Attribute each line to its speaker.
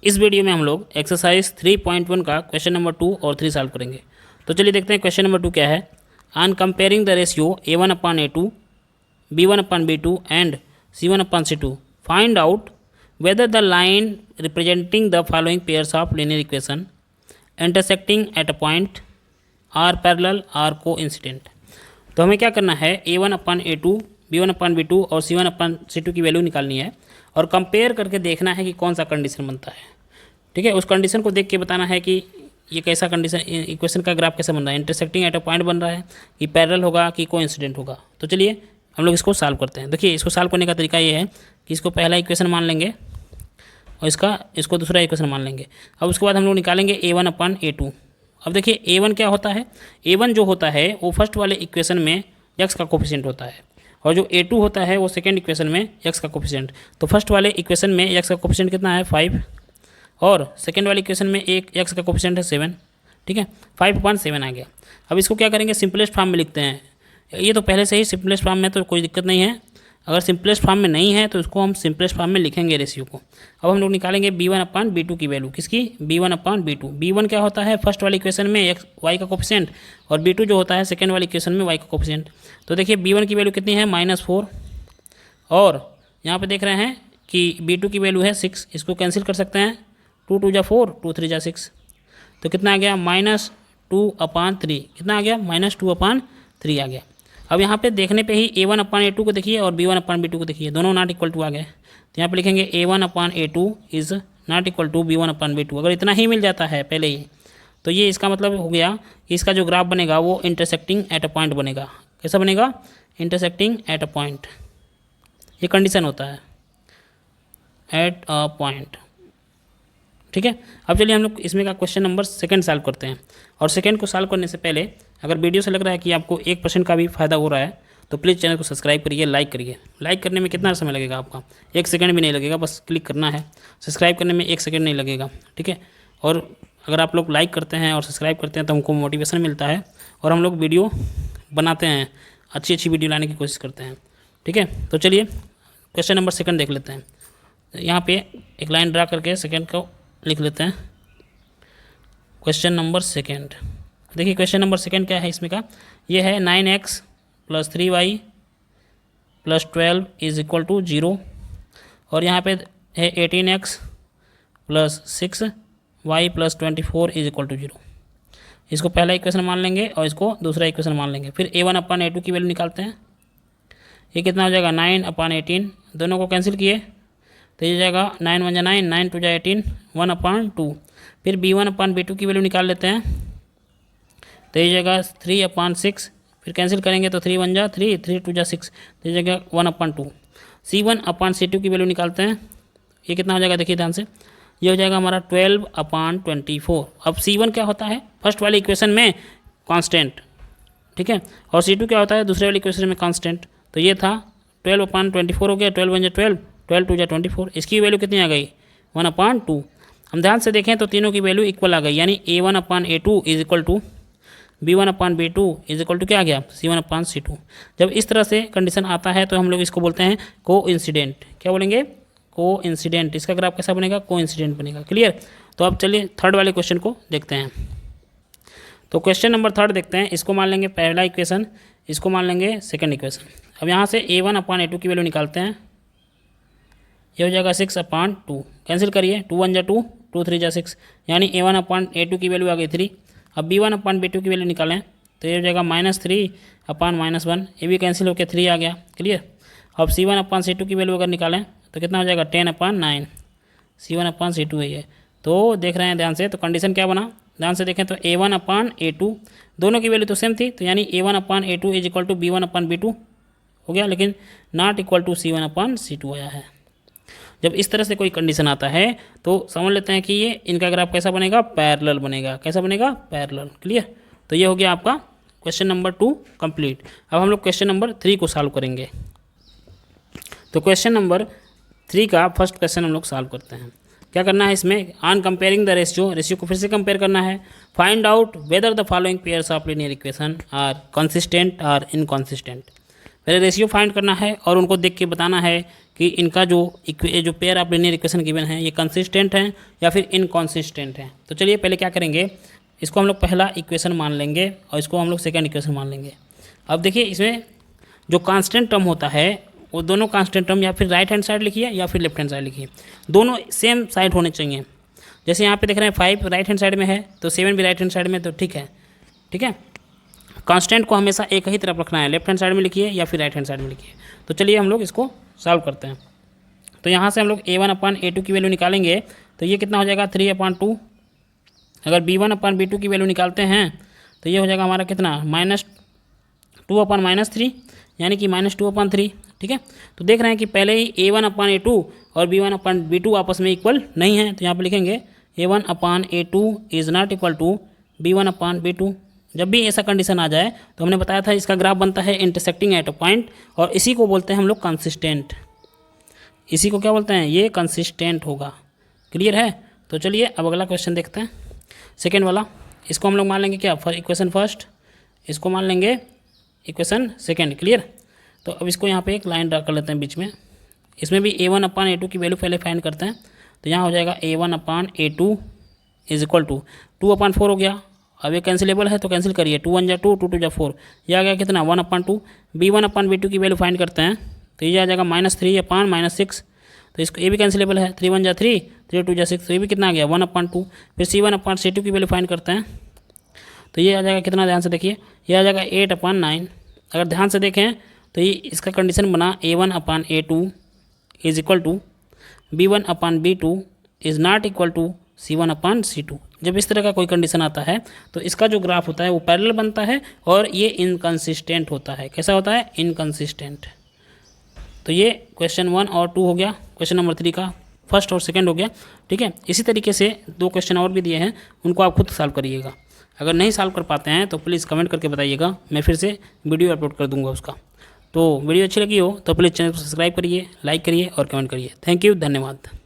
Speaker 1: इस वीडियो में हम लोग एक्सरसाइज 3.1 का क्वेश्चन नंबर 2 और 3 सॉल्व करेंगे। तो चलिए देखते हैं क्वेश्चन नंबर 2 क्या है। On comparing the ratio a1/a2, b1/b2 and c1/c2 find out whether the line representing the following pairs of linear equation intersecting at a point are parallel or coincident। तो हमें क्या करना है, a1/a2, b1/b2 और c1/c2 की value निकालनी है और कंपेयर करके देखना है कि कौन सा कंडीशन बनता है। ठीक है, उस कंडीशन को देख के बताना है कि ये कैसा कंडीशन, इक्वेशन का ग्राफ कैसा बन रहा है, इंटरसेक्टिंग एट अ पॉइंट बन रहा है कि पैरेलल होगा कि कोइंसिडेंट होगा। तो चलिए हम लोग इसको सॉल्व करते हैं। देखिए, इसको सॉल्व करने का तरीका ये है कि इसको पहला इक्वेशन मान लेंगे और इसको दूसरा इक्वेशन मान लेंगे। अब उसके बाद हम लोग निकालेंगे a1/a2। अब देखिए a1 क्या होता है, a1 जो होता है वो फर्स्ट वाले इक्वेशन में x का कोफिशिएंट होता है और जो a2 होता है वो सेकेंड इक्वेशन में x का कोफिशिएंट। तो फर्स्ट वाले इक्वेशन में x का कोफिशिएंट कितना है 5 और सेकेंड वाले इक्वेशन में एक x का कोफिशिएंट है 7। ठीक है, 5/7 आ गया। अब इसको क्या करेंगे, सिंपलेस्ट फॉर्म में लिखते हैं। ये तो पहले से ही सिंपलेस्ट फॉर्म में, तो कोई दिक्कत नहीं है। अगर सिंपलेस्ट फॉर्म में नहीं है तो इसको हम सिंपलेस्ट फॉर्म में लिखेंगे रेशियो को। अब हम लोग निकालेंगे b1/b2 की वैल्यू। किसकी, b1/b2। b1 क्या होता है फर्स्ट वाली इक्वेशन में x y का कोफिशिएंट और b2 जो होता है सेकेंड वाली इक्वेशन में y का कोफिशिएंट। तो देखिए b1 की वैल्यू कितनी है -4 और यहाँ पे देख रहे हैं कि b2 की वैल्यू है 6। इसको कैंसिल कर सकते हैं, 2 2 जा 4, 2 3 जा 6। तो कितना आ गया -2/3। कितना आ गया -2/3 आ गया। अब यहाँ पे देखने पे ही a1/a2 को देखिए और b1/b2 को देखिए, दोनों नॉट इक्वल टू आ गए। तो यहाँ पे लिखेंगे a1/a2 is not equal to b1/b2। अगर इतना ही मिल जाता है पहले ही, तो ये इसका मतलब हो गया कि इसका जो ग्राफ बनेगा वो इंटरसेक्टिंग एट अ पॉइंट बनेगा। कैसा बनेगा, इंटरसेक्टिंग एट अ पॉइंट। ये कंडीशन होता है, एट अ पॉइंट। ठीक है, अब चलिए हम लोग इसमें का क्वेश्चन नंबर 2 सॉल्व करते हैं। और सेकंड को सॉल्व करने से पहले अगर वीडियो से लग रहा है कि आपको 1% का भी फ़ायदा हो रहा है तो प्लीज़ चैनल को सब्सक्राइब करिए, लाइक करिए। लाइक करने में कितना समय लगेगा आपका, 1 सेकंड भी नहीं लगेगा, बस क्लिक करना है। सब्सक्राइब करने में 1 सेकंड नहीं लगेगा। ठीक है, और अगर आप लोग लाइक करते हैं और सब्सक्राइब करते हैं तो हमको मोटिवेशन मिलता है और हम लोग वीडियो बनाते हैं, अच्छी अच्छी वीडियो लाने की कोशिश करते हैं। ठीक है, तो चलिए क्वेश्चन नंबर 2 देख लेते हैं। यहाँ पे एक लाइन ड्रा करके सेकंड को लिख लेते हैं। क्वेश्चन नंबर 2, देखिए क्वेश्चन नंबर 2 क्या है इसमें का, ये है 9x + 3y + 12 = 0 और यहाँ पे है 18x + 6y + 24 = 0। इसको पहला इक्वेशन मान लेंगे और इसको दूसरा इक्वेशन मान लेंगे। फिर a1/a2 की वैल्यू निकालते हैं। ये कितना हो जाएगा 9/18, दोनों को कैंसिल किए तो ये जाएगा 9 1 जा 9, 9 2 जा 18, 1/2। फिर b1/b2 की वैल्यू निकाल लेते हैं। तो ये जाएगा 3/6। फिर कैंसिल करेंगे तो 3 1 जा 3, 3 2 जा 6, तो ये जाएगा 1/2। c1/c2 की वैल्यू निकालते हैं। ये कितना हो जाएगा, देखिए ध्यान से, ये हो जाएगा हमारा 12/24। अब c1 क्या होता है फर्स्ट वाले इक्वेशन में कांस्टेंट, ठीक है, और c2 क्या होता है दूसरे वाले इक्वेशन में कांस्टेंट। तो ये था 12/24 हो गया, 12 1 जा 12, 12 2 जा 24। इसकी वैल्यू कितनी आ गई 1/2। हम ध्यान से देखें तो तीनों की वैल्यू इक्वल आ गई, यानी a1/a2 = b1/b2 = क्या आ गया c1/c2। जब इस तरह से कंडीशन आता है तो हम लोग इसको बोलते हैं कोइंसिडेंट। क्या बोलेंगे, कोइंसिडेंट। इसका ग्राफ कैसा बनेगा, कोइंसिडेंट बनेगा। क्लियर। तो अब चलिए थर्ड वाले क्वेश्चन को देखते हैं। तो क्वेश्चन नंबर 3 देखते हैं। इसको मान लेंगे पहला इक्वेशन, इसको मान लेंगे सेकेंड इक्वेशन। अब यहाँ से a1/a2 की वैल्यू निकालते हैं। ये हो जाएगा 6/2, कैंसिल करिए, 2 1 जा 2, 2 3 जा 6, यानी a1/a2 की वैल्यू आ गई 3। अब b1/b2 की वैल्यू निकालें तो ये हो जाएगा -3/-1, ये भी कैंसिल होकर 3 आ गया। क्लियर। अब c1/c2 की वैल्यू अगर निकालें तो कितना हो जाएगा 10/9, c1/c2 है ये। तो देख रहे हैं ध्यान से, तो कंडीशन क्या बना, ध्यान से देखें तो a1/a2 दोनों की वैल्यू तो सेम थी, तो यानी a1/a2 = b1/b2 हो गया, लेकिन नॉट इक्वल टू c1/c2 आया है। जब इस तरह से कोई कंडीशन आता है तो समझ लेते हैं कि ये इनका ग्राफ कैसा बनेगा, पैरेलल बनेगा। कैसा बनेगा, पैरेलल। क्लियर। तो ये हो गया आपका क्वेश्चन नंबर 2 कंप्लीट। अब हम लोग क्वेश्चन नंबर 3 को सॉल्व करेंगे। तो क्वेश्चन नंबर 3 का फर्स्ट क्वेश्चन हम लोग सॉल्व करते हैं। क्या करना है इसमें, ऑन कंपेयरिंग द रेशियो को फिर से कंपेयर करना है। Find out whether the following pairs of linear equation are consistent और इनकॉन्सिस्टेंट। पहले रेशियो फाइंड करना है और उनको देख के बताना है कि इनका जो pair of linear equation given है ये कंसिस्टेंट हैं या फिर इनकॉन्सिस्टेंट हैं। तो चलिए पहले क्या करेंगे, इसको हम लोग पहला इक्वेशन मान लेंगे और इसको हम लोग सेकंड इक्वेशन मान लेंगे। अब देखिए इसमें जो कांस्टेंट टर्म होता है वो दोनों कांस्टेंट टर्म या फिर राइट हैंड साइड लिखिए या फिर लेफ्ट हैंड साइड लिखिए, दोनों सेम साइड होने चाहिए। जैसे यहाँ पे देख रहे हैं 5 राइट हैंड साइड में है तो 7 भी राइट हैंड साइड में, तो ठीक है। कांस्टेंट को हमेशा एक ही तरफ रखना है, लेफ्ट हैंड साइड में लिखिए या फिर राइट हैंड साइड में लिखिए। तो चलिए हम लोग इसको सॉल्व करते हैं। तो यहाँ से हम लोग a1/a2 की वैल्यू निकालेंगे तो ये कितना हो जाएगा 3/2। अगर b1/b2 की वैल्यू निकालते हैं तो ये हो जाएगा हमारा कितना -2/-3 यानी कि -2/3। ठीक है, तो देख रहे हैं कि पहले ही a1/a2 और b1/b2 आपस में इक्वल नहीं है, तो यहाँ पर लिखेंगे a1/a2 is not equal to b1/b2। जब भी ऐसा कंडीशन आ जाए तो हमने बताया था इसका ग्राफ बनता है इंटरसेक्टिंग एट अ पॉइंट, और इसी को बोलते हैं हम लोग कंसिस्टेंट। इसी को क्या बोलते हैं, ये कंसिस्टेंट होगा। क्लियर है। तो चलिए अब अगला क्वेश्चन देखते हैं, सेकेंड वाला। इसको हम लोग मान लेंगे क्या, इक्वेशन फर्स्ट, इसको मान लेंगे इक्वेशन सेकेंड। क्लियर। तो अब इसको यहाँ पे एक लाइन ड्रा कर लेते हैं बीच में। इसमें भी a1/a2 की वैल्यू पहले फाइंड करते हैं। तो यहाँ हो जाएगा a1/a2 इज इक्वल टू 2/4 हो गया। अब ये कैंसिलेबल है तो कैंसिल करिए, 2 1 जा 2, 2 2 जा 4, ये आ गया कितना 1/2। b1/b2 की वैल्यू फाइंड करते हैं तो ये आ जाएगा -3/-6। तो इसको ये भी कैंसिलेबल है, 3 1 जा 3, 3 2 जा 6, तो ये भी कितना आ गया 1/2। फिर c1/c2 की वैल्यू फाइंड करते हैं तो ये आ जाएगा कितना, ध्यान से देखिए, ये आ जाएगा 8/9। अगर ध्यान से देखें तो ये इसका कंडीशन बना a1/a2 is equal to b1/b2 is not equal to c1/c2। जब इस तरह का कोई कंडीशन आता है तो इसका जो ग्राफ होता है वो पैरेलल बनता है और ये इनकंसिस्टेंट होता है। कैसा होता है, इनकंसिस्टेंट। तो ये क्वेश्चन 1 और 2 हो गया, क्वेश्चन नंबर 3 का फर्स्ट और सेकंड हो गया। ठीक है, इसी तरीके से 2 क्वेश्चन और भी दिए हैं, उनको आप खुद सॉल्व करिएगा। अगर नहीं सॉल्व कर पाते हैं तो प्लीज़ कमेंट करके बताइएगा, मैं फिर से वीडियो अपलोड कर दूंगा उसका। तो वीडियो अच्छी लगी हो तो प्लीज़ चैनल को सब्सक्राइब करिए, लाइक करिए और कमेंट करिए। थैंक यू, धन्यवाद।